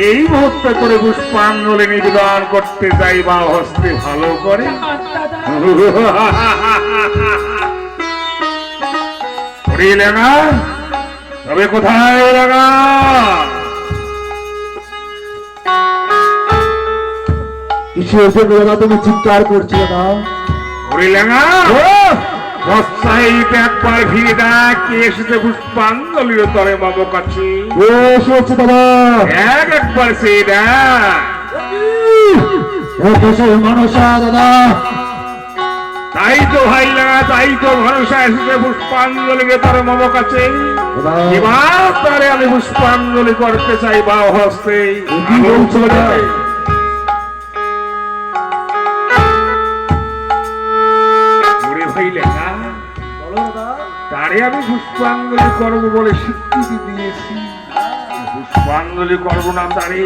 এই মুহূর্তে করে পুষ্পাঞ্জলি নিবেদন করতে যাইবা হস্তে ভালো করে করিলে না তবে কোথায় লাগা কিসের জন্য দাদা তুমি চিৎকার করছো না করিলে না একবার ফিরে দেখ কে এসেছে পুষ্পাঞ্জলির তরে বাবু কাছে এসেছে দাদা একবার সে দেখ মনসা দাদা তাই তো ভাই লাগা তাই তো ভরসা এসেছে পুষ্পাঞ্জলি তার মম কাছে এবার তারে আমি পুষ্পাঞ্জলি করতে চাই বা হস্তে ভাই লেখা তারে আমি পুষ্পাঞ্জলি করবো বলে স্বীকৃতি দিয়েছি পুষ্পাঞ্জলি করবো না তারে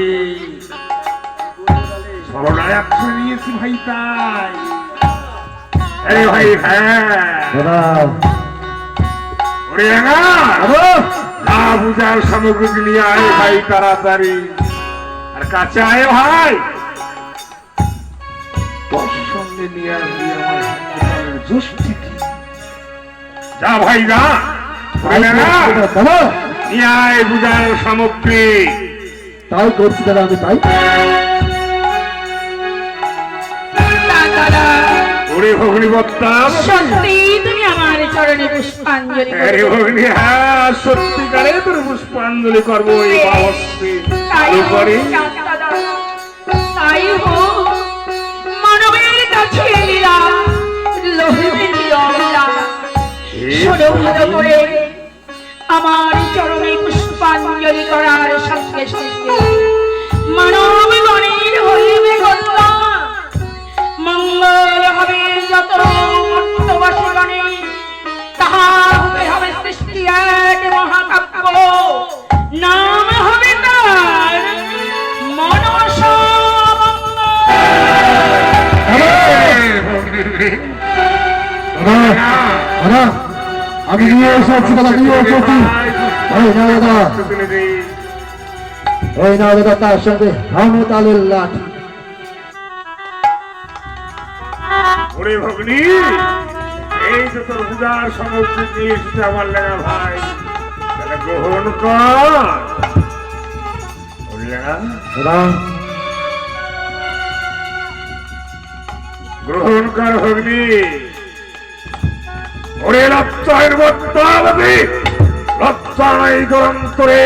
শরণায় নিয়েছি ভাই তাই আরে ভাই পূজার সামগ্রী নিয়ে আয় ভাই তাড়াতাড়ি আর কাছে আয় ভাই তোর সঙ্গে নিয়ে আসবি আমার জ্যোষ্ঠী যা ভাই যা নিয়ে আয় পূজার সামগ্রী তাই করছি দাদা আমি তাই ওরে ভগ্নী বক্তাম সত্যি তুমি আমার চরণে পুষ্পাঞ্জলি আরে ভগ্নী হ্যাঁ সত্যিকারে তোর পুষ্পাঞ্জলি করবো এই বাবস্তি তাই হোক মানবের কাছে লীলা লোহিতের লীলা শোনো ভালো করে আমার চরণে পুষ্পাঞ্জলি করার সঙ্গে সঙ্গে মানব গণের হইবে কল্যাণ মঙ্গল হবে যত মর্তবাসীগণে তাহা হবে সৃষ্টি এক মহাকাব্য নাম হবে তার মনসা আমি নিয়ে এসেছি দাদা নিয়ে এসেছি এই না দাদা তার সঙ্গে হামে তালের লাঠি ওরে ভগ্নী এই যে তোর পূজার সামগ্রী নিয়ে এসেছে আমার লেগা ভাই তাহলে গ্রহণ কর গ্রহণ কর ভগ্নী ওরে লজ্জায়ের বত্তাবতী লজ্জা নাই দুরন্তরে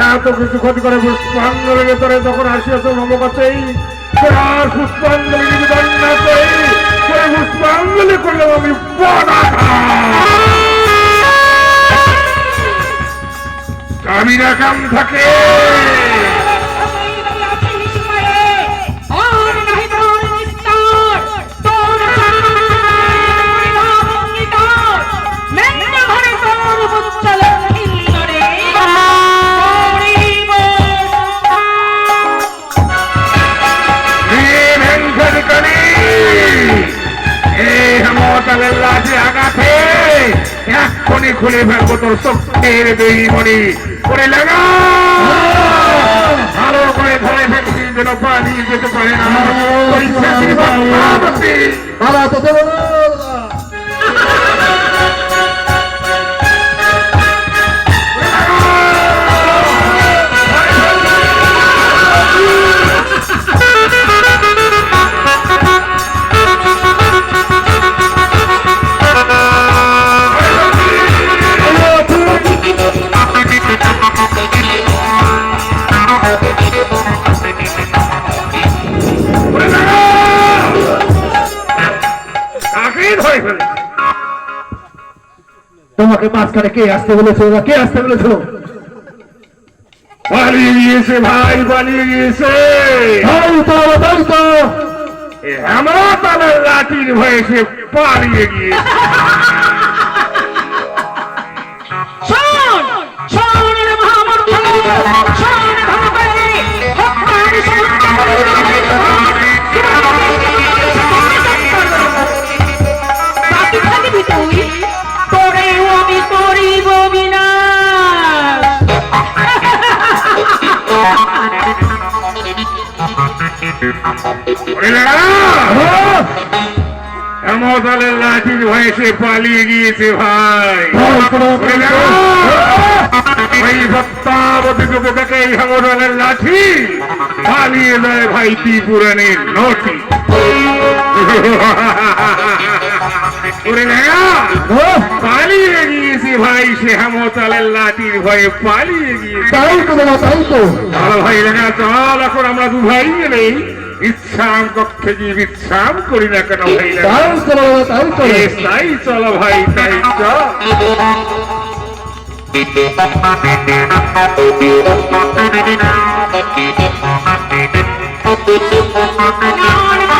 এত কিছু ক্ষতি করে পুষ্পাঞ্জলির ভেতরে যখন আসিয়াছ মম কাছেই পুষ্পাঞ্জলি নিবেদন না করে পুষ্পাঞ্জলি করলে আমি আমি না কাম থাকে খুলে ফেলবো তোর চোখের বেইমনি করে লাগা ভালো করে ধরে ফেলছি যেন পালিয়ে যেতে পারে না তোমাকে মাঝখানে কে আসতে বলেছো কে আসতে বলেছো পালিয়ে গিয়েছে ভাই পালিয়ে গিয়েছে আমরা তাদের লাঠির ভয়ে সে পালিয়ে গিয়েছে ওরে না, হেমতালের লাঠির ভয়ে সে পালিয়ে গিয়েছে ভাই। ওরে না, ভাই সত্যাবতী যুবককে এই হেমতালের লাঠি পালিয়ে যায় ভাই ত্রিপুরাণের নটি। ওরে না, পালিয়ে গিয়েছে ভাই সে হেমতালের লাঠির ভয়ে পালিয়ে গিয়েছে। তাই তো বাবা, তাই তো। চল ভাই রেখা চল, এখন আমরা দু ভাই মিলে ইচ্ছাম কক্ষে গিয়ে বিশ্রাম করি না কেন ভাই রেখা? তাই তো বাবা, তাই তো। তাই চলো ভাই, তাই চল। না